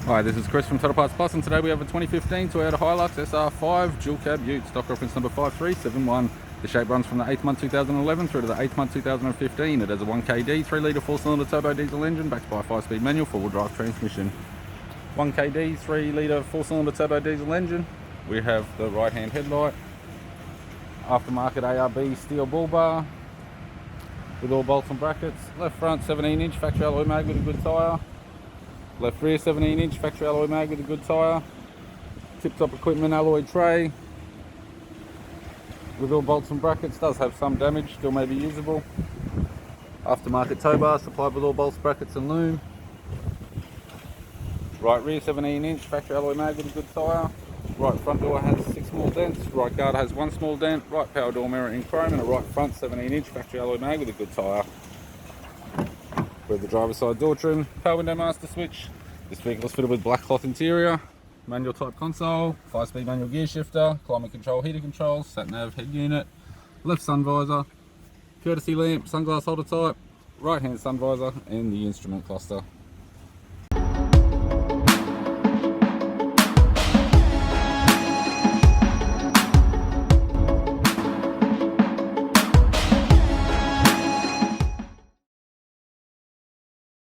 Hi, this is Chris from Toyota Parts Plus, and today we have a 2015 Toyota HiLux SR5 dual cab ute, stock reference number 5371. The shape runs from the 8th month 2011 through to the 8th month 2015. It has a 1kd 3-litre 4-cylinder turbo diesel engine backed by a 5-speed manual 4-wheel drive transmission. 1kd 3-litre 4-cylinder turbo diesel engine. We have the right hand headlight, Aftermarket ARB steel bull bar with all bolts and brackets. Left front 17-inch factory alloy mag with a good tyre. Left rear 17-inch factory alloy mag with a good tyre. Tip-top equipment alloy tray with all bolts and brackets. Does have some damage, still may be usable. Aftermarket tow bar supplied with all bolts, brackets and loom. Right rear 17-inch factory alloy mag with a good tyre. Right front door has 6 small dents. Right guard has 1 small dent. Right power door mirror in chrome, and a right front 17-inch factory alloy mag with a good tyre. With the driver's side door trim, power window master switch. This vehicle is fitted with black cloth interior, manual type console, 5-speed manual gear shifter, climate control, heater controls, sat nav head unit, left sun visor, courtesy lamp, sunglass-holder-type, right hand sun visor, and the instrument cluster.